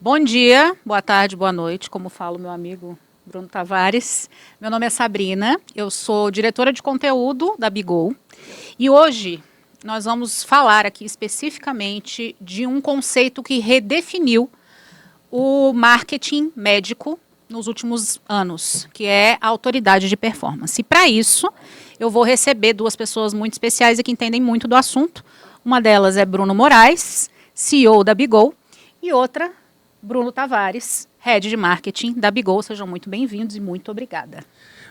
Bom dia, boa tarde, boa noite, como fala o meu amigo Bruno Tavares. Meu nome é Sabrina, eu sou diretora de conteúdo da Bigol e hoje nós vamos falar aqui especificamente de um conceito que redefiniu o marketing médico nos últimos anos, que é a autoridade de performance. E para isso, eu vou receber duas pessoas muito especiais e que entendem muito do assunto. Uma delas é Bruno Moraes, CEO da Bigol, e outra, Bruno Tavares, Head de Marketing da Bigol. Sejam muito bem-vindos e muito obrigada.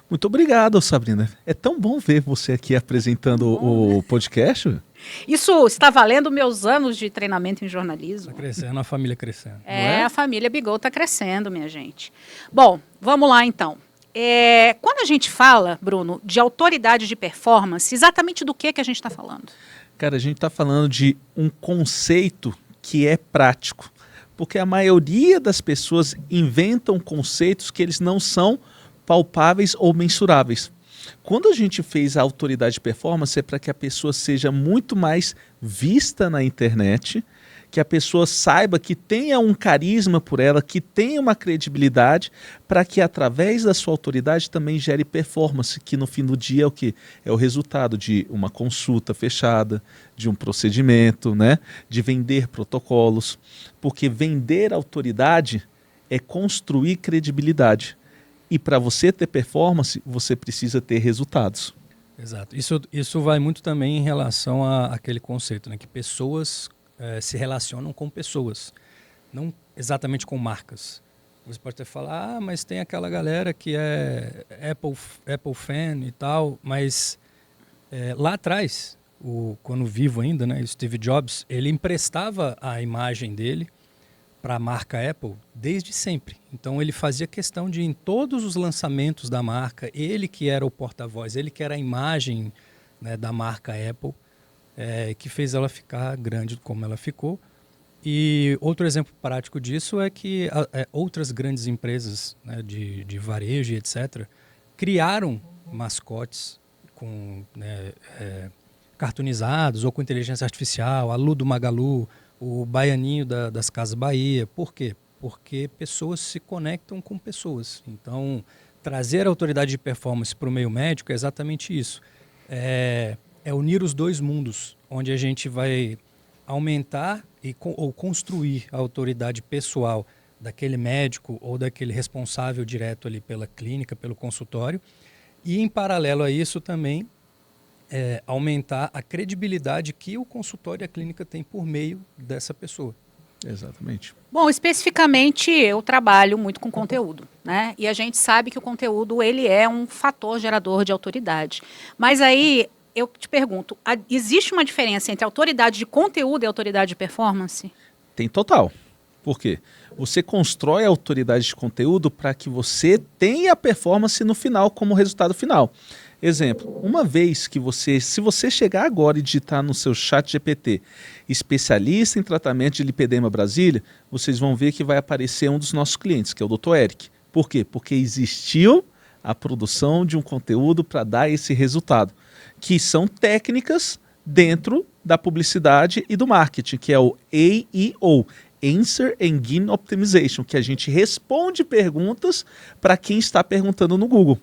Muito obrigado, Sabrina. É tão bom ver você aqui apresentando o podcast. Isso está valendo meus anos de treinamento em jornalismo. Está crescendo, a família crescendo. A família Bigol está crescendo, minha gente. Bom, vamos lá então. Quando a gente fala, Bruno, de autoridade de performance, exatamente do que a gente está falando? Cara, a gente está falando de um conceito que é prático. Porque a maioria das pessoas inventam conceitos que eles não são palpáveis ou mensuráveis. Quando a gente fez a autoridade de performance é para que a pessoa seja muito mais vista na internet, que a pessoa saiba que tenha um carisma por ela, que tenha uma credibilidade, para que através da sua autoridade também gere performance, que no fim do dia é o quê? É o resultado de uma consulta fechada, de um procedimento, né? De vender protocolos, porque vender autoridade é construir credibilidade. E para você ter performance, você precisa ter resultados. Exato. Isso vai muito também em relação àquele conceito, né? Que pessoas se relacionam com pessoas, não exatamente com marcas. Você pode até falar, mas tem aquela galera que é Apple fan e tal, mas lá atrás, quando vivo ainda, né, Steve Jobs, ele emprestava a imagem dele para a marca Apple desde sempre. Então ele fazia questão de, em todos os lançamentos da marca, ele que era o porta-voz, ele que era a imagem, né, da marca Apple, que fez ela ficar grande como ela ficou. E outro exemplo prático disso é que outras grandes empresas, né, de varejo e etc., criaram mascotes com, né, cartoonizados ou com inteligência artificial, a Lu do Magalu, o Baianinho das Casas Bahia. Por quê? Porque pessoas se conectam com pessoas. Então, trazer a autoridade de performance para o meio médico é exatamente isso. É unir os dois mundos, onde a gente vai aumentar ou construir a autoridade pessoal daquele médico ou daquele responsável direto ali pela clínica, pelo consultório. E, em paralelo a isso, também aumentar a credibilidade que o consultório e a clínica têm por meio dessa pessoa. Exatamente. Bom, especificamente eu trabalho muito com conteúdo, né? E a gente sabe que o conteúdo ele é um fator gerador de autoridade. Mas aí eu te pergunto, existe uma diferença entre autoridade de conteúdo e autoridade de performance? Tem total. Por quê? Você constrói a autoridade de conteúdo para que você tenha a performance no final como resultado final. Exemplo, uma vez que se você chegar agora e digitar no seu chat GPT, especialista em tratamento de lipedema Brasília, vocês vão ver que vai aparecer um dos nossos clientes, que é o Dr. Eric. Por quê? Porque existiu a produção de um conteúdo para dar esse resultado, que são técnicas dentro da publicidade e do marketing, que é o AEO, Answer Engine Optimization, que a gente responde perguntas para quem está perguntando no Google.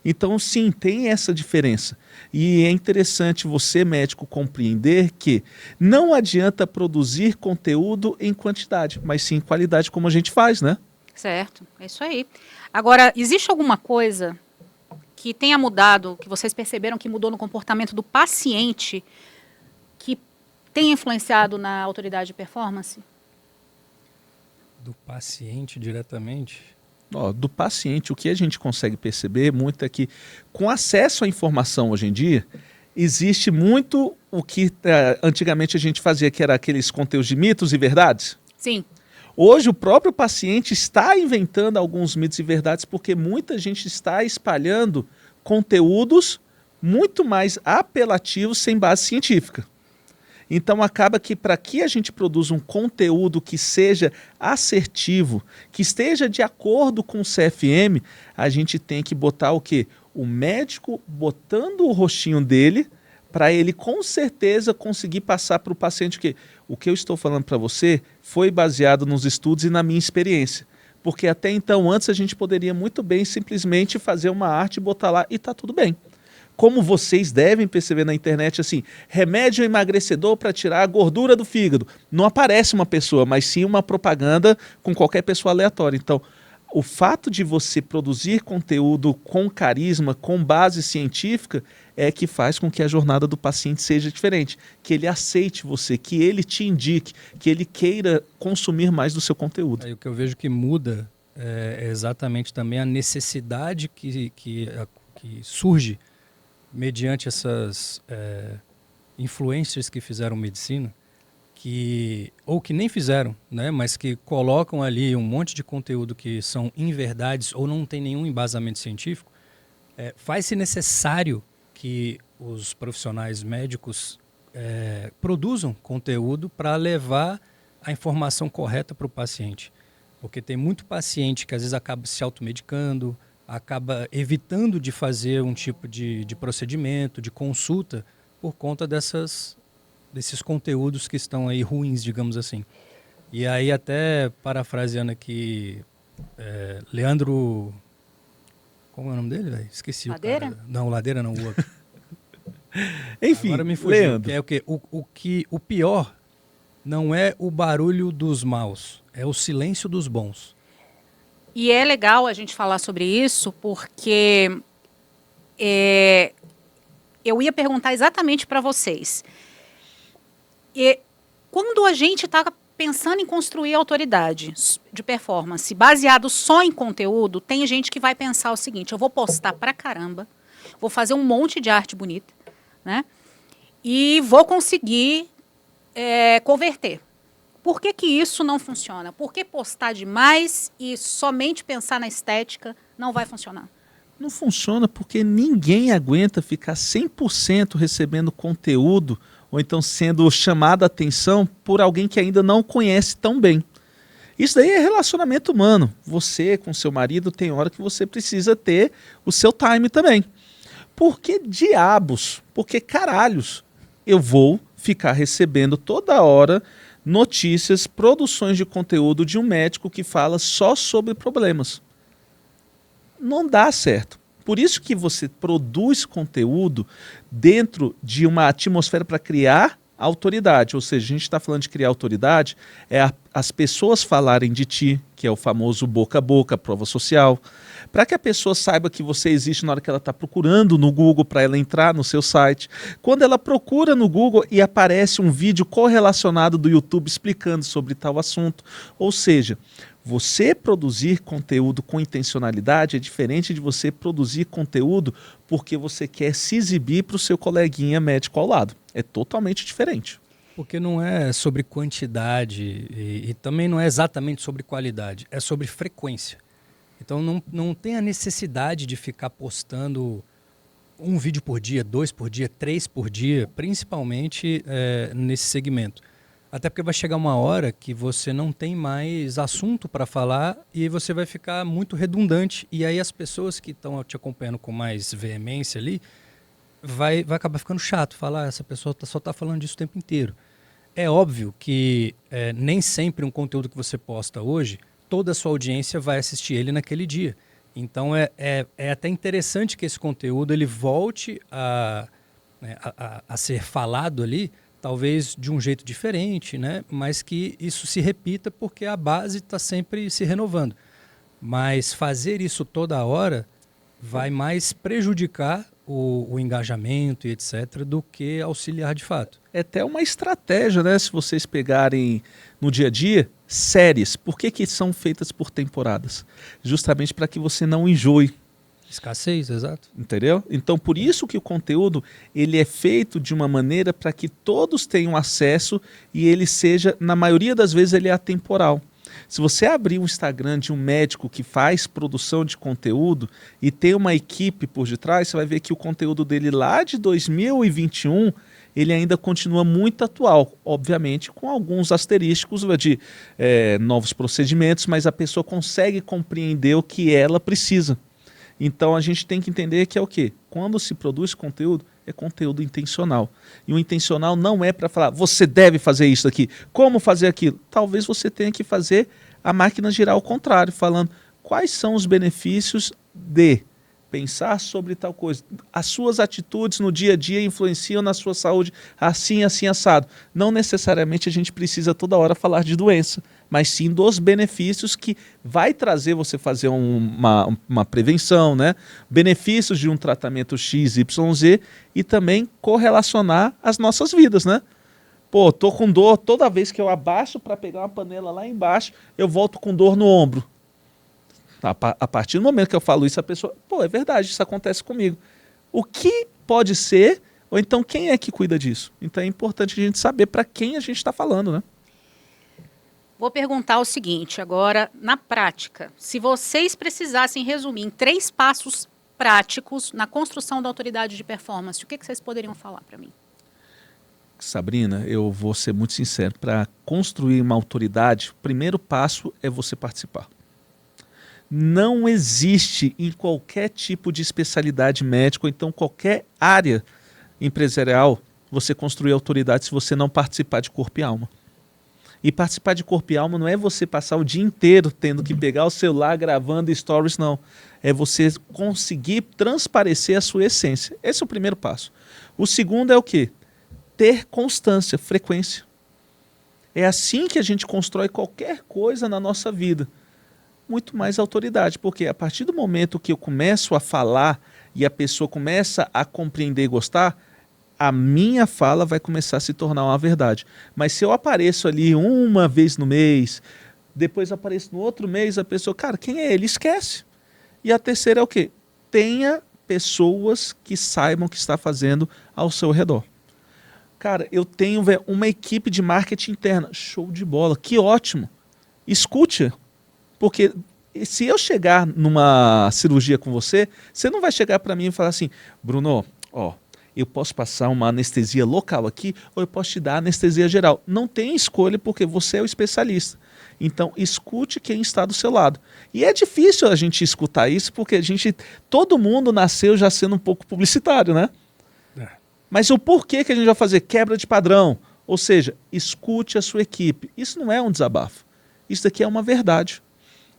Então, sim, tem essa diferença. E é interessante você, médico, compreender que não adianta produzir conteúdo em quantidade, mas sim em qualidade, como a gente faz, né? Certo, é isso aí. Agora, existe alguma coisa que tenha mudado, que vocês perceberam que mudou no comportamento do paciente, que tenha influenciado na autoridade de performance? Do paciente diretamente? Do paciente, o que a gente consegue perceber muito é que, com acesso à informação hoje em dia, existe muito o que antigamente a gente fazia, que era aqueles conteúdos de mitos e verdades. Sim. Hoje o próprio paciente está inventando alguns mitos e verdades porque muita gente está espalhando conteúdos muito mais apelativos sem base científica. Então acaba que para que a gente produza um conteúdo que seja assertivo, que esteja de acordo com o CFM, a gente tem que botar o quê? O médico botando o rostinho dele para ele com certeza conseguir passar para o paciente que o que eu estou falando para você foi baseado nos estudos e na minha experiência. Porque até então, antes a gente poderia muito bem simplesmente fazer uma arte e botar lá e tá tudo bem. Como vocês devem perceber na internet, assim, remédio emagrecedor para tirar a gordura do fígado. Não aparece uma pessoa, mas sim uma propaganda com qualquer pessoa aleatória. Então, o fato de você produzir conteúdo com carisma, com base científica, é que faz com que a jornada do paciente seja diferente. Que ele aceite você, que ele te indique, que ele queira consumir mais do seu conteúdo. Aí o que eu vejo que muda é exatamente também a necessidade que surge mediante essas influencers que fizeram medicina, ou que nem fizeram, né, mas que colocam ali um monte de conteúdo que são inverdades ou não tem nenhum embasamento científico, faz-se necessário que os profissionais médicos produzam conteúdo para levar a informação correta para o paciente. Porque tem muito paciente que às vezes acaba se automedicando, acaba evitando de fazer um tipo de procedimento, de consulta, por conta desses conteúdos que estão aí ruins, digamos assim. E aí até parafraseando aqui, Leandro... Como é o nome dele, velho? Esqueci. Ladeira? O cara. Não, Ladeira não, o outro. Enfim, agora me fugiu, Leandro. que é o quê? O pior não é o barulho dos maus, é o silêncio dos bons. E é legal a gente falar sobre isso, porque eu ia perguntar exatamente para vocês. Quando a gente está pensando em construir autoridade de performance baseado só em conteúdo, tem gente que vai pensar o seguinte: eu vou postar pra caramba, vou fazer um monte de arte bonita, né? E vou conseguir converter. Por que isso não funciona? Por que postar demais e somente pensar na estética não vai funcionar? Não funciona porque ninguém aguenta ficar 100% recebendo conteúdo ou então sendo chamado a atenção por alguém que ainda não conhece tão bem. Isso daí é relacionamento humano. Você com seu marido tem hora que você precisa ter o seu time também. Por que diabos, por que caralhos eu vou ficar recebendo toda hora notícias, produções de conteúdo de um médico que fala só sobre problemas? Não dá certo. Por isso que você produz conteúdo dentro de uma atmosfera para criar autoridade. Ou seja, a gente está falando de criar autoridade, as pessoas falarem de ti, que é o famoso boca a boca, prova social, para que a pessoa saiba que você existe na hora que ela está procurando no Google para ela entrar no seu site. Quando ela procura no Google e aparece um vídeo correlacionado do YouTube explicando sobre tal assunto. Ou seja, você produzir conteúdo com intencionalidade é diferente de você produzir conteúdo porque você quer se exibir para o seu coleguinha médico ao lado. É totalmente diferente. Porque não é sobre quantidade e também não é exatamente sobre qualidade, é sobre frequência. Então não tem a necessidade de ficar postando um vídeo por dia, 2 por dia, 3 por dia, principalmente nesse segmento. Até porque vai chegar uma hora que você não tem mais assunto para falar e você vai ficar muito redundante. E aí as pessoas que estão te acompanhando com mais veemência ali, vai acabar ficando chato falar, essa pessoa só está falando disso o tempo inteiro. É óbvio que nem sempre um conteúdo que você posta hoje, toda a sua audiência vai assistir ele naquele dia. Então é até interessante que esse conteúdo ele volte a ser falado ali, talvez de um jeito diferente, né? Mas que isso se repita porque a base está sempre se renovando. Mas fazer isso toda hora vai mais prejudicar o engajamento e etc. do que auxiliar de fato. É até uma estratégia, né? Se vocês pegarem no dia a dia, séries, por que são feitas por temporadas? Justamente para que você não enjoe. Escassez, exato. Entendeu? Então, por isso que o conteúdo ele é feito de uma maneira para que todos tenham acesso e ele seja, na maioria das vezes, ele é atemporal. Se você abrir um Instagram de um médico que faz produção de conteúdo e tem uma equipe por detrás, você vai ver que o conteúdo dele lá de 2021, ele ainda continua muito atual, obviamente com alguns asterísticos de novos procedimentos, mas a pessoa consegue compreender o que ela precisa. Então a gente tem que entender que é o quê? Quando se produz conteúdo, É conteúdo intencional. E o intencional não é para falar, você deve fazer isso aqui, como fazer aquilo. Talvez você tenha que fazer a máquina girar ao contrário, falando quais são os benefícios de pensar sobre tal coisa. As suas atitudes no dia a dia influenciam na sua saúde assim, assim, assado. Não necessariamente a gente precisa toda hora falar de doença, mas sim dos benefícios que vai trazer você fazer uma prevenção, né? Benefícios de um tratamento X, Y, Z e também correlacionar as nossas vidas, né? Pô, tô com dor, toda vez que eu abaixo para pegar uma panela lá embaixo, eu volto com dor no ombro. A partir do momento que eu falo isso, a pessoa, pô, é verdade, isso acontece comigo. O que pode ser, ou então quem é que cuida disso? Então é importante a gente saber para quem a gente está falando, né? Vou perguntar o seguinte, agora, na prática, se vocês precisassem resumir em 3 passos práticos na construção da autoridade de performance, o que vocês poderiam falar para mim? Sabrina, eu vou ser muito sincero, para construir uma autoridade, o primeiro passo é você participar. Não existe em qualquer tipo de especialidade médica, ou então qualquer área empresarial, você construir autoridade se você não participar de corpo e alma. E participar de corpo e alma não é você passar o dia inteiro tendo que pegar o celular gravando stories, não. É você conseguir transparecer a sua essência. Esse é o primeiro passo. O segundo é o quê? Ter constância, frequência. É assim que a gente constrói qualquer coisa na nossa vida. Muito mais autoridade, porque a partir do momento que eu começo a falar e a pessoa começa a compreender e gostar, a minha fala vai começar a se tornar uma verdade. Mas se eu apareço ali uma vez no mês, depois apareço no outro mês, a pessoa, cara, quem é ele? Esquece. E a terceira é o quê? Tenha pessoas que saibam o que está fazendo ao seu redor. Cara, eu tenho uma equipe de marketing interna. Show de bola, que ótimo. Escute. Porque se eu chegar numa cirurgia com você, você não vai chegar para mim e falar assim, Bruno, ó, eu posso passar uma anestesia local aqui ou eu posso te dar anestesia geral. Não tem escolha porque você é o especialista. Então, escute quem está do seu lado. E é difícil a gente escutar isso porque todo mundo nasceu já sendo um pouco publicitário, né? É. Mas o porquê que a gente vai fazer? Quebra de padrão. Ou seja, escute a sua equipe. Isso não é um desabafo. Isso daqui é uma verdade.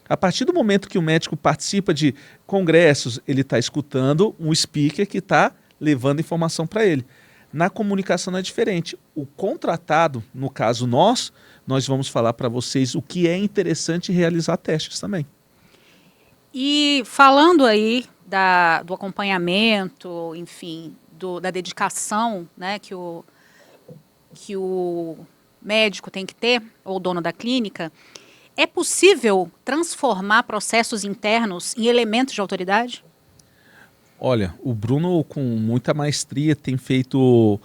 A partir do momento que o médico participa de congressos, ele está escutando um speaker que está levando informação para ele. Na comunicação não é diferente. O contratado, no caso nós vamos falar para vocês o que é interessante realizar testes também. E falando aí do acompanhamento, enfim, da dedicação, né, que o médico tem que ter, ou o dono da clínica, é possível transformar processos internos em elementos de autoridade? Olha, o Bruno, com muita maestria, tem feito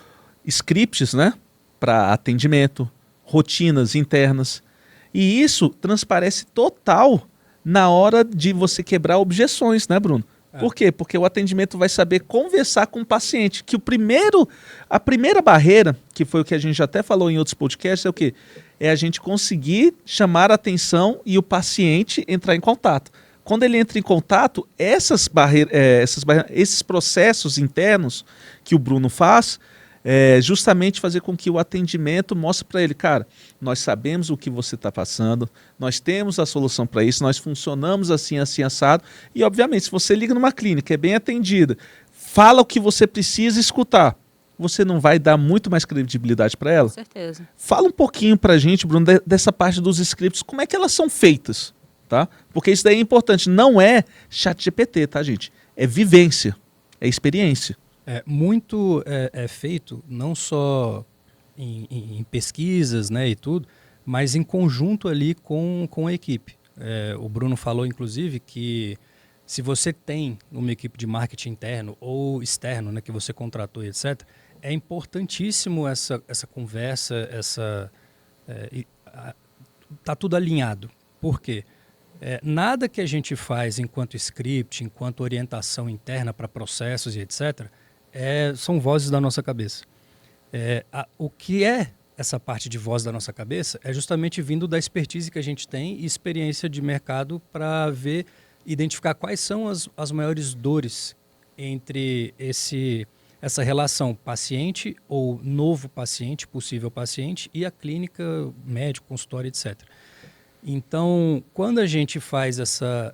scripts, né, para atendimento, rotinas internas. E isso transparece total na hora de você quebrar objeções, né, Bruno? Por quê? Porque o atendimento vai saber conversar com o paciente. Que a primeira barreira, que foi o que a gente já até falou em outros podcasts, é o quê? É a gente conseguir chamar a atenção e o paciente entrar em contato. Quando ele entra em contato, esses processos internos que o Bruno faz, justamente fazer com que o atendimento mostre para ele, cara, nós sabemos o que você está passando, nós temos a solução para isso, nós funcionamos assim, assim, assado, e obviamente se você liga numa clínica, é bem atendida, fala o que você precisa escutar, você não vai dar muito mais credibilidade para ela? Com certeza. Fala um pouquinho para a gente, Bruno, dessa parte dos scripts, como é que elas são feitas, tá? Porque isso daí é importante, não é ChatGPT, tá, gente? É vivência, é experiência. Muito é feito não só em pesquisas, né, e tudo, mas em conjunto ali com a equipe. O Bruno falou, inclusive, que se você tem uma equipe de marketing interno ou externo, né, que você contratou, etc., é importantíssimo essa conversa, tá tudo alinhado. Por quê? Nada que a gente faz enquanto script, enquanto orientação interna para processos e etc., são vozes da nossa cabeça. O que é essa parte de voz da nossa cabeça é justamente vindo da expertise que a gente tem e experiência de mercado para identificar quais são as maiores dores entre essa relação paciente ou novo paciente, possível paciente, e a clínica, médico, consultório, etc. Então, quando a gente faz essa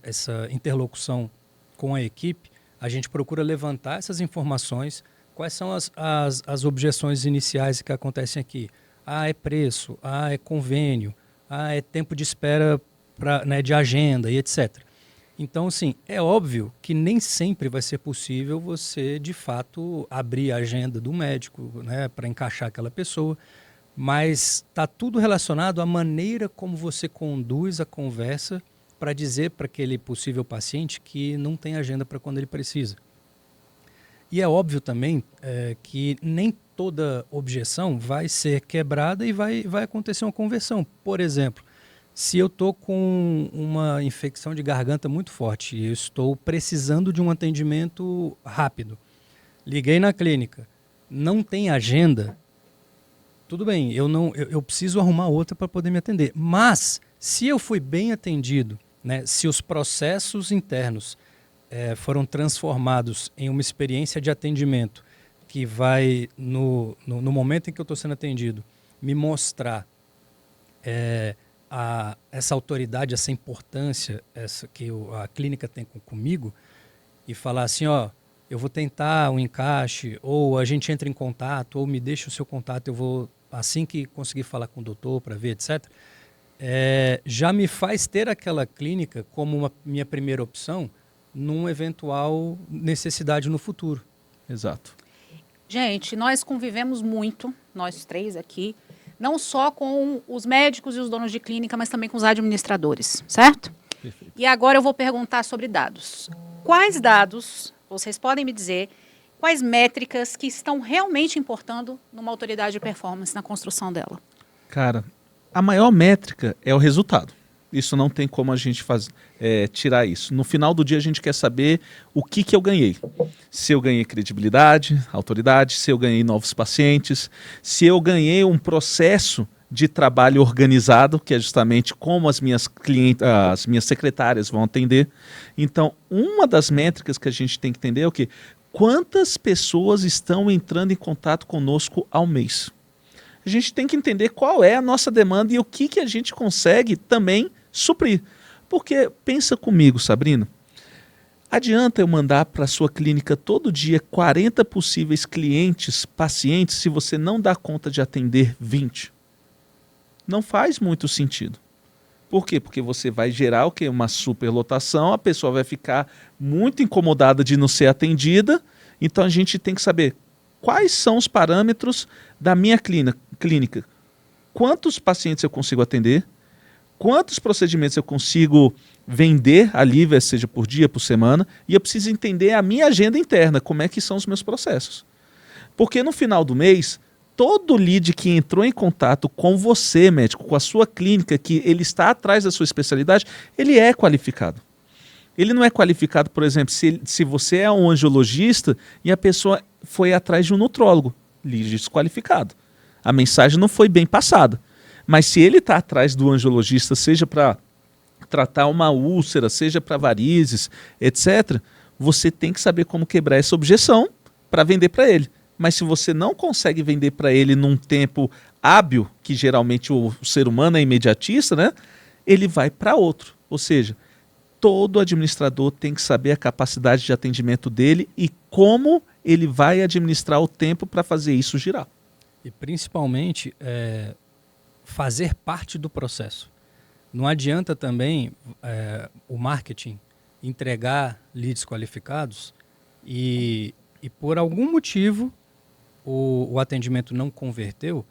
interlocução com a equipe, a gente procura levantar essas informações. Quais são as objeções iniciais que acontecem aqui? É preço, é convênio, é tempo de espera né, de agenda e etc. Então, assim, é óbvio que nem sempre vai ser possível você, de fato, abrir a agenda do médico, né, para encaixar aquela pessoa, mas está tudo relacionado à maneira como você conduz a conversa para dizer para aquele possível paciente que não tem agenda para quando ele precisa. E é óbvio também que nem toda objeção vai ser quebrada e vai acontecer uma conversão. Por exemplo, se eu estou com uma infecção de garganta muito forte e eu estou precisando de um atendimento rápido, liguei na clínica, não tem agenda, tudo bem, eu preciso arrumar outra para poder me atender. Mas, se eu fui bem atendido, né, se os processos internos foram transformados em uma experiência de atendimento que vai, no momento em que eu estou sendo atendido, me mostrar essa autoridade, essa importância que a clínica tem comigo, e falar assim, eu vou tentar um encaixe, ou a gente entra em contato, ou me deixa o seu contato, eu vou, assim que conseguir falar com o doutor para ver, etc., já me faz ter aquela clínica como uma minha primeira opção numa eventual necessidade no futuro. Exato. Gente, nós convivemos muito, nós três aqui, não só com os médicos e os donos de clínica, mas também com os administradores, certo? Perfeito. E agora eu vou perguntar sobre dados. Quais dados, vocês podem me dizer, quais métricas que estão realmente importando numa autoridade de performance na construção dela? Cara, a maior métrica é o resultado. Isso não tem como a gente tirar isso. No final do dia a gente quer saber o que eu ganhei. Se eu ganhei credibilidade, autoridade, se eu ganhei novos pacientes, se eu ganhei um processo de trabalho organizado, que é justamente como as minhas secretárias vão atender. Então, uma das métricas que a gente tem que entender é o quê? Quantas pessoas estão entrando em contato conosco ao mês? A gente tem que entender qual é a nossa demanda e o que a gente consegue também suprir. Porque, pensa comigo, Sabrina, adianta eu mandar para a sua clínica todo dia 40 possíveis clientes, pacientes, se você não dá conta de atender 20? Não faz muito sentido. Por quê? Porque você vai gerar o quê? Uma superlotação, a pessoa vai ficar muito incomodada de não ser atendida, então a gente tem que saber quais são os parâmetros da minha clínica. Quantos pacientes eu consigo atender? Quantos procedimentos eu consigo vender ali, seja por dia, por semana? E eu preciso entender a minha agenda interna, como é que são os meus processos. Porque no final do mês, todo lead que entrou em contato com você, médico, com a sua clínica, que ele está atrás da sua especialidade, ele é qualificado. Ele não é qualificado, por exemplo, se você é um angiologista e a pessoa foi atrás de um nutrólogo, lead desqualificado. A mensagem não foi bem passada. Mas se ele está atrás do angiologista, seja para tratar uma úlcera, seja para varizes, etc., você tem que saber como quebrar essa objeção para vender para ele. Mas se você não consegue vender para ele num tempo hábil, que geralmente o ser humano é imediatista, né, ele vai para outro. Ou seja, todo administrador tem que saber a capacidade de atendimento dele e como ele vai administrar o tempo para fazer isso girar. E principalmente fazer parte do processo. Não adianta também o marketing entregar leads qualificados e por algum motivo o atendimento não converteu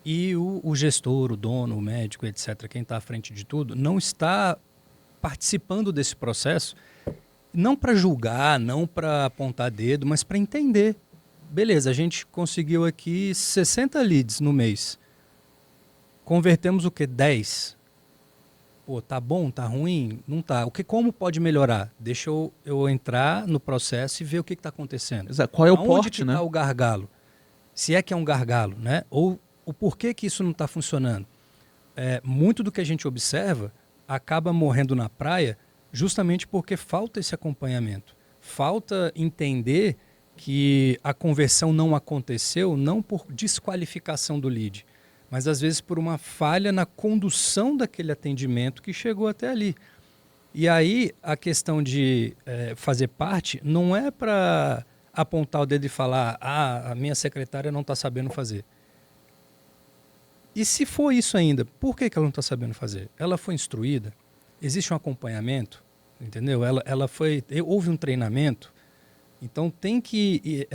e o gestor, o dono, o médico, etc., quem está à frente de tudo, não está participando desse processo, não para julgar, não para apontar dedo, mas para entender. Beleza, a gente conseguiu aqui 60 leads no mês. Convertemos o quê? 10? Pô, tá bom, tá ruim? Não tá. Como pode melhorar? Deixa eu entrar no processo e ver o que está acontecendo. Exato. Qual é o Aonde porte, né? Onde está o gargalo? Se é que é um gargalo, né? Ou o porquê que isso não está funcionando. Muito do que a gente observa acaba morrendo na praia justamente porque falta esse acompanhamento. Falta entender que a conversão não aconteceu, não por desqualificação do lead, mas às vezes por uma falha na condução daquele atendimento que chegou até ali. E aí a questão de fazer parte não é para apontar o dedo e falar: a minha secretária não está sabendo fazer. E se for isso ainda, por que ela não está sabendo fazer? Ela foi instruída? Existe um acompanhamento? Entendeu? Houve um treinamento? Então tem que,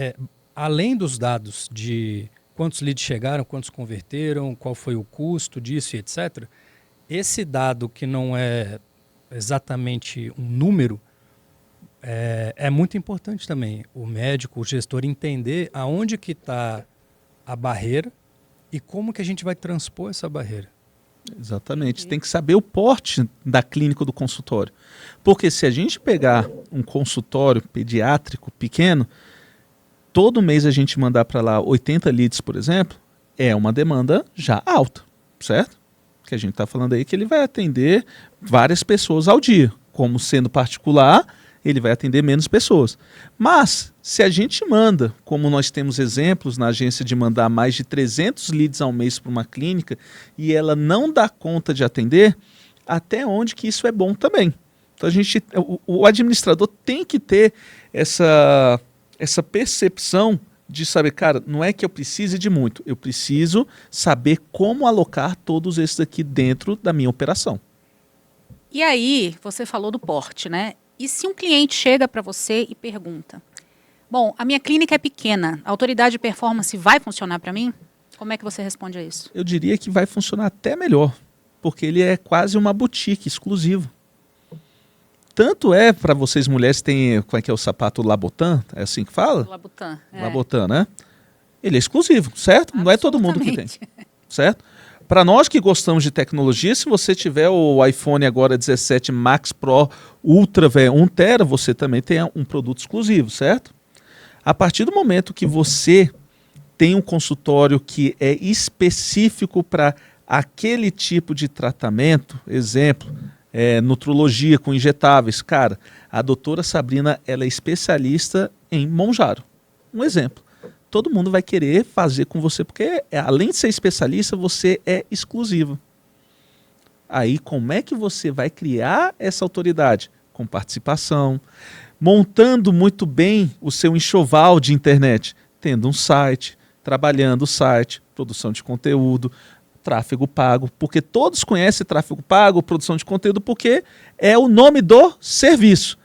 além dos dados de quantos leads chegaram, quantos converteram, qual foi o custo disso e etc., esse dado que não é exatamente um número, é muito importante também. O médico, o gestor entender aonde que está a barreira e como que a gente vai transpor essa barreira. Exatamente. Tem que saber o porte da clínica ou do consultório. Porque se a gente pegar um consultório pediátrico pequeno, todo mês a gente mandar para lá 80 leads, por exemplo, é uma demanda já alta, certo? Que a gente está falando aí que ele vai atender várias pessoas ao dia. Como sendo particular, ele vai atender menos pessoas. Mas, se a gente manda, como nós temos exemplos na agência de mandar mais de 300 leads ao mês para uma clínica e ela não dá conta de atender, até onde que isso é bom também. Então o administrador tem que ter essa percepção de saber, cara, não é que eu precise de muito, eu preciso saber como alocar todos esses aqui dentro da minha operação. E aí, você falou do porte, né? E se um cliente chega para você e pergunta: bom, a minha clínica é pequena, a autoridade de performance vai funcionar para mim? Como é que você responde a isso? Eu diria que vai funcionar até melhor, porque ele é quase uma boutique exclusiva. Tanto é para vocês mulheres, tem, como é que é o sapato Labutin? É assim que fala? Labutin. Labutin, né? Ele é exclusivo, certo? Não é todo mundo que tem, certo? Para nós que gostamos de tecnologia, se você tiver o iPhone agora 17 Max Pro Ultra 1 TB, você também tem um produto exclusivo, certo? A partir do momento que você tem um consultório que é específico para aquele tipo de tratamento, exemplo, nutrologia com injetáveis, cara, a doutora Sabrina, ela é especialista em Monjaro. Um exemplo. Todo mundo vai querer fazer com você, porque além de ser especialista, você é exclusiva. Aí, como é que você vai criar essa autoridade? Com participação, montando muito bem o seu enxoval de internet, tendo um site, trabalhando o site, produção de conteúdo, tráfego pago, porque todos conhecem tráfego pago, produção de conteúdo, porque é o nome do serviço.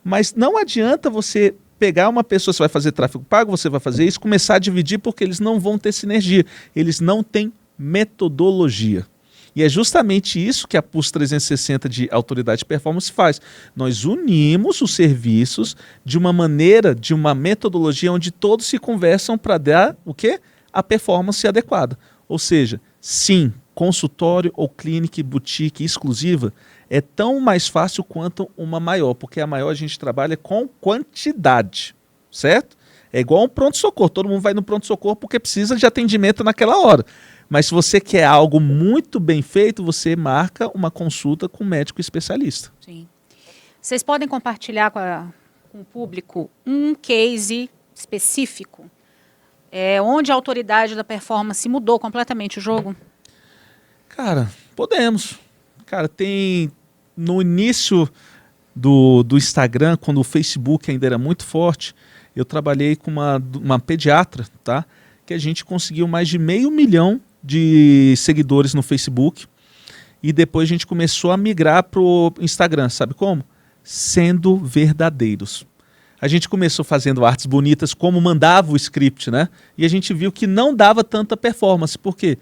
Mas não adianta você pegar uma pessoa, você vai fazer tráfego pago, você vai fazer isso, começar a dividir, porque eles não vão ter sinergia, eles não têm metodologia. E é justamente isso que a Pulse 360 de Autoridade de Performance faz. Nós unimos os serviços de uma maneira, de uma metodologia onde todos se conversam para dar o quê? A performance adequada. Ou seja, sim, consultório ou clínica boutique exclusiva é tão mais fácil quanto uma maior, porque a maior a gente trabalha com quantidade, certo? É igual um pronto-socorro, todo mundo vai no pronto-socorro porque precisa de atendimento naquela hora. Mas se você quer algo muito bem feito, você marca uma consulta com um médico especialista. Sim. Vocês podem compartilhar com o público um case específico, onde a autoridade da performance mudou completamente o jogo? Cara, podemos. Cara, tem no início do Instagram, quando o Facebook ainda era muito forte, eu trabalhei com uma pediatra, tá? Que a gente conseguiu mais de 500 mil de seguidores no Facebook e depois a gente começou a migrar para o Instagram, sabe como? Sendo verdadeiros. A gente começou fazendo artes bonitas como mandava o script, né? E a gente viu que não dava tanta performance, por quê?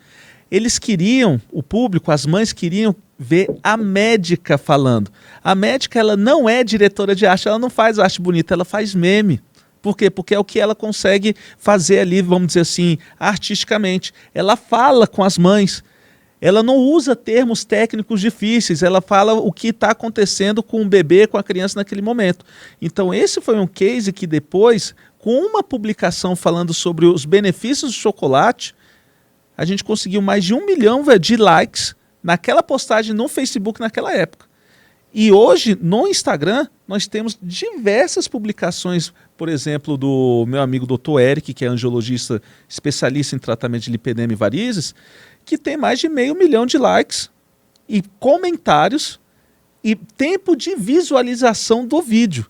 Eles queriam, o público, as mães queriam ver a médica falando. A médica, ela não é diretora de arte, ela não faz arte bonita, ela faz meme. Por quê? Porque é o que ela consegue fazer ali, vamos dizer assim, artisticamente. Ela fala com as mães, ela não usa termos técnicos difíceis, ela fala o que está acontecendo com o bebê, com a criança naquele momento. Então esse foi um case que depois, com uma publicação falando sobre os benefícios do chocolate, a gente conseguiu mais de 1 milhão de likes naquela postagem no Facebook naquela época. E hoje, no Instagram, nós temos diversas publicações, por exemplo, do meu amigo Dr. Eric, que é angiologista especialista em tratamento de lipedema e varizes, que tem mais de 500 mil de likes e comentários e tempo de visualização do vídeo.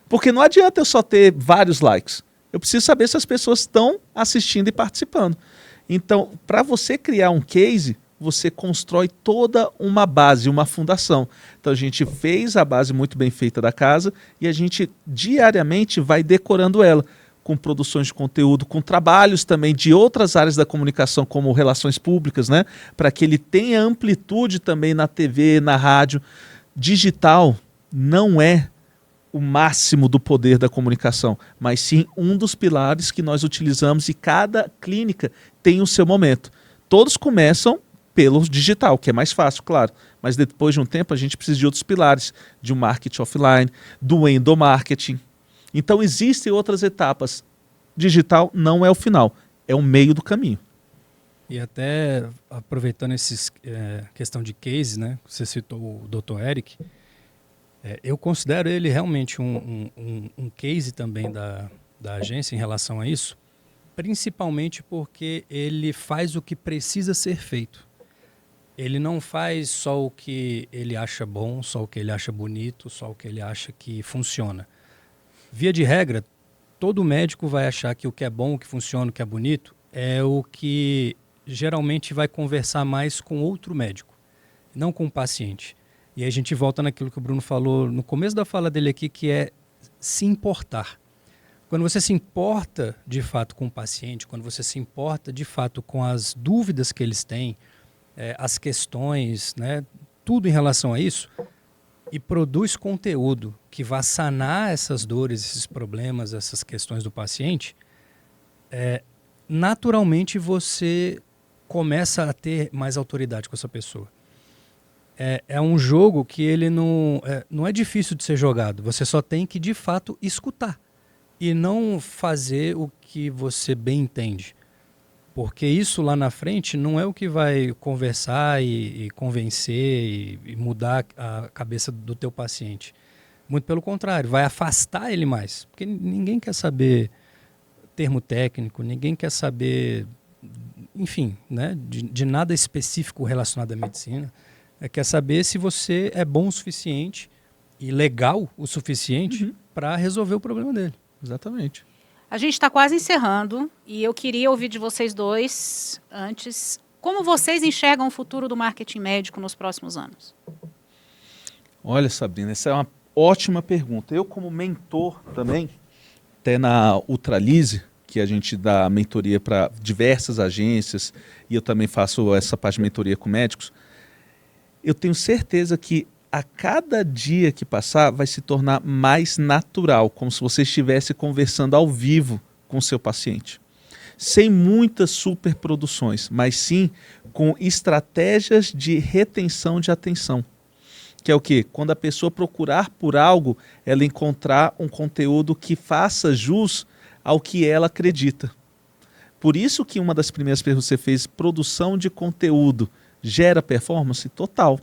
Porque não adianta eu só ter vários likes. Eu preciso saber se as pessoas estão assistindo e participando. Então, para você criar um case, você constrói toda uma base, uma fundação. Então a gente fez a base muito bem feita da casa e a gente diariamente vai decorando ela com produções de conteúdo, com trabalhos também de outras áreas da comunicação, como relações públicas, né? Para que ele tenha amplitude também na TV, na rádio. Digital não é o máximo do poder da comunicação, mas sim um dos pilares que nós utilizamos e cada clínica tem o seu momento. Todos começam pelo digital, que é mais fácil, claro. Mas depois de um tempo a gente precisa de outros pilares, de um marketing offline, do endomarketing. Então existem outras etapas. Digital não é o final, é o meio do caminho. E até aproveitando questão de case, né? Você citou o Dr. Eric, eu considero ele realmente um case também da agência em relação a isso, principalmente porque ele faz o que precisa ser feito. Ele não faz só o que ele acha bom, só o que ele acha bonito, só o que ele acha que funciona. Via de regra, todo médico vai achar que o que é bom, o que funciona, o que é bonito, é o que geralmente vai conversar mais com outro médico, não com o paciente. E aí a gente volta naquilo que o Bruno falou no começo da fala dele aqui, que é se importar. Quando você se importa de fato com o paciente, quando você se importa de fato com as dúvidas que eles têm, as questões, né, tudo em relação a isso, e produz conteúdo que vá sanar essas dores, esses problemas, essas questões do paciente, naturalmente você começa a ter mais autoridade com essa pessoa. É um jogo que ele não é difícil de ser jogado, você só tem que de fato escutar e não fazer o que você bem entende. Porque isso lá na frente não é o que vai conversar e convencer e mudar a cabeça do teu paciente. Muito pelo contrário, vai afastar ele mais. Porque ninguém quer saber termo técnico, ninguém quer saber, enfim, né, de nada específico relacionado à medicina. Quer saber se você é bom o suficiente e legal o suficiente para resolver o problema dele. Exatamente. A gente está quase encerrando e eu queria ouvir de vocês dois, antes, como vocês enxergam o futuro do marketing médico nos próximos anos? Olha, Sabrina, essa é uma ótima pergunta. Eu, como mentor também, até na Ultralise, que a gente dá mentoria para diversas agências, e eu também faço essa parte de mentoria com médicos, eu tenho certeza que a cada dia que passar vai se tornar mais natural, como se você estivesse conversando ao vivo com o seu paciente. Sem muitas superproduções, mas sim com estratégias de retenção de atenção. Que é o quê? Quando a pessoa procurar por algo, ela encontrar um conteúdo que faça jus ao que ela acredita. Por isso que uma das primeiras perguntas que você fez, produção de conteúdo, gera performance total.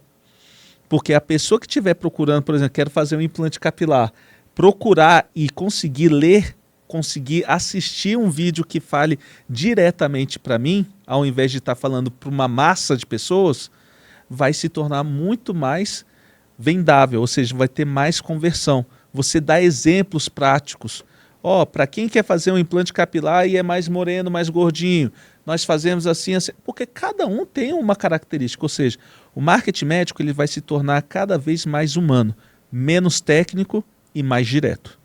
Porque a pessoa que estiver procurando, por exemplo, quero fazer um implante capilar, procurar e conseguir ler, conseguir assistir um vídeo que fale diretamente para mim, ao invés de estar falando para uma massa de pessoas, vai se tornar muito mais vendável, ou seja, vai ter mais conversão. Você dá exemplos práticos. Para quem quer fazer um implante capilar e é mais moreno, mais gordinho, nós fazemos assim, assim, porque cada um tem uma característica, ou seja, o marketing médico ele vai se tornar cada vez mais humano, menos técnico e mais direto.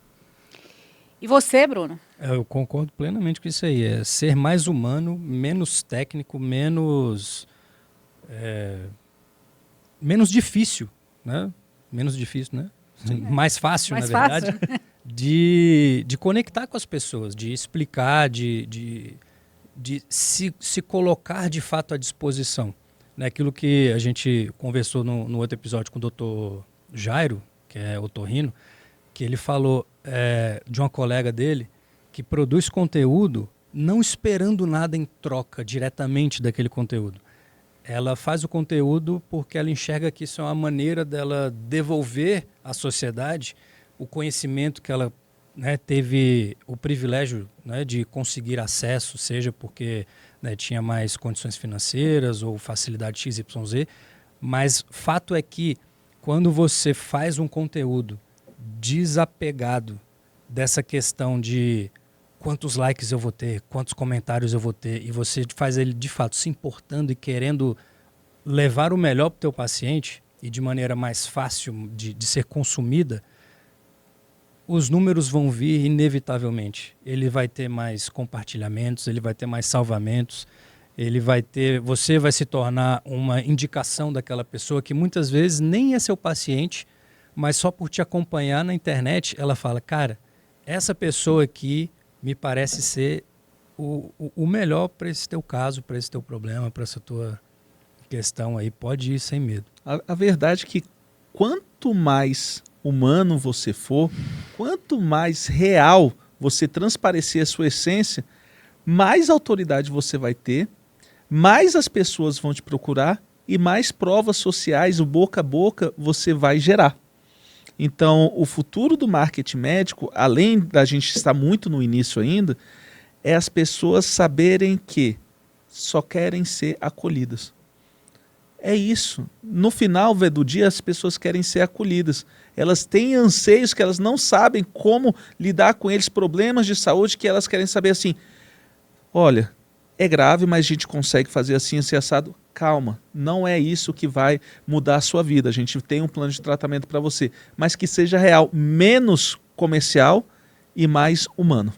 E você, Bruno? Eu concordo plenamente com isso aí, é ser mais humano, menos técnico, menos difícil, né? Menos difícil, né? Mais fácil, mais na verdade, fácil. de conectar com as pessoas, de explicar, de se colocar de fato à disposição. Né? Aquilo que a gente conversou no outro episódio com o Dr. Jairo, que é otorrino, que ele falou de uma colega dele que produz conteúdo não esperando nada em troca diretamente daquele conteúdo. ela faz o conteúdo porque ela enxerga que isso é uma maneira dela devolver à sociedade o conhecimento que ela, né, teve o privilégio, né, de conseguir acesso, seja porque, né, tinha mais condições financeiras ou facilidade XYZ, mas fato é que quando você faz um conteúdo desapegado dessa questão de quantos likes eu vou ter, quantos comentários eu vou ter, e você faz ele de fato se importando e querendo levar o melhor para o teu paciente e de maneira mais fácil de ser consumida, os números vão vir inevitavelmente. Ele vai ter mais compartilhamentos, ele vai ter mais salvamentos, ele vai ter, você vai se tornar uma indicação daquela pessoa que muitas vezes nem é seu paciente, mas só por te acompanhar na internet, ela fala, cara, essa pessoa aqui me parece ser o melhor para esse teu caso, para esse teu problema, para essa tua questão aí. Pode ir sem medo. A verdade é que quanto mais humano você for, quanto mais real você transparecer a sua essência, mais autoridade você vai ter, mais as pessoas vão te procurar e mais provas sociais, o boca a boca, você vai gerar. Então, o futuro do marketing médico, além da gente estar muito no início ainda, é as pessoas saberem que só querem ser acolhidas. É isso. No final do dia, as pessoas querem ser acolhidas. Elas têm anseios que elas não sabem como lidar com eles, problemas de saúde que elas querem saber assim, olha, é grave, mas a gente consegue fazer assim, assim, assado. Calma, não é isso que vai mudar a sua vida. A gente tem um plano de tratamento para você, mas que seja real, menos comercial e mais humano.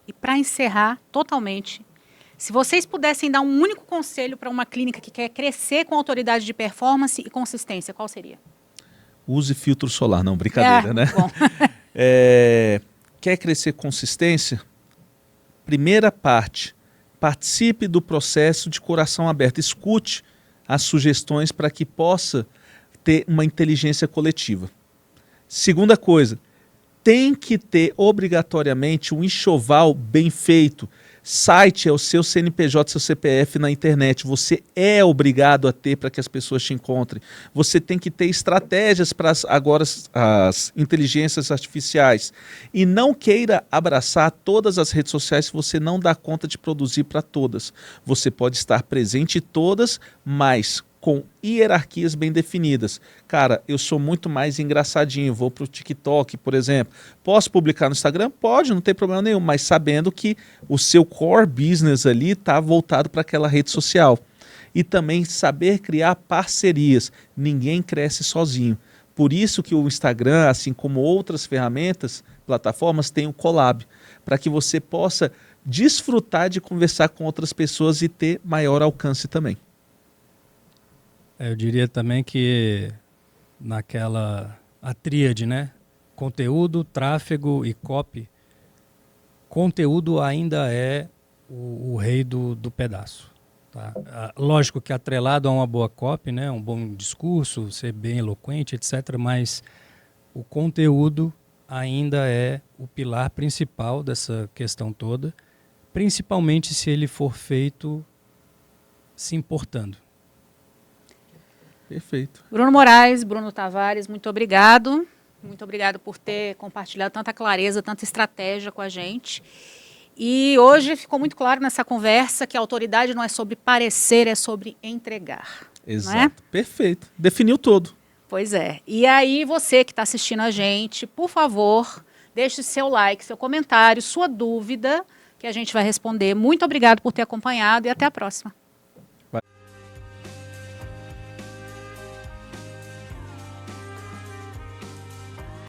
E para encerrar totalmente, se vocês pudessem dar um único conselho para uma clínica que quer crescer com autoridade de performance e consistência, qual seria? Use filtro solar, não, brincadeira, né? Bom. Quer crescer com consistência? Primeira parte, participe do processo de coração aberto. Escute as sugestões para que possa ter uma inteligência coletiva. Segunda coisa, tem que ter obrigatoriamente um enxoval bem feito. Site é o seu CNPJ, seu CPF na internet. Você é obrigado a ter para que as pessoas te encontrem. Você tem que ter estratégias para agora as inteligências artificiais. E não queira abraçar todas as redes sociais se você não dá conta de produzir para todas. Você pode estar presente em todas, mas com hierarquias bem definidas. Cara, eu sou muito mais engraçadinho, vou para o TikTok, por exemplo. Posso publicar no Instagram? Pode, não tem problema nenhum, mas sabendo que o seu core business ali está voltado para aquela rede social. E também saber criar parcerias. Ninguém cresce sozinho. Por isso que o Instagram, assim como outras ferramentas, plataformas, tem o Collab, para que você possa desfrutar de conversar com outras pessoas e ter maior alcance também. Eu diria também que a tríade, né? Conteúdo, tráfego e copy, conteúdo ainda é o rei do pedaço. Tá? Lógico que atrelado a uma boa copy, né? Um bom discurso, ser bem eloquente, etc. Mas o conteúdo ainda é o pilar principal dessa questão toda, principalmente se ele for feito se importando. Perfeito. Bruno Moraes, Bruno Tavares, muito obrigado. Muito obrigado por ter compartilhado tanta clareza, tanta estratégia com a gente. E hoje ficou muito claro nessa conversa que a autoridade não é sobre parecer, é sobre entregar. Exato. Não é? Perfeito. Definiu todo. Pois é. E aí, você que está assistindo a gente, por favor, deixe seu like, seu comentário, sua dúvida, que a gente vai responder. Muito obrigado por ter acompanhado e até a próxima.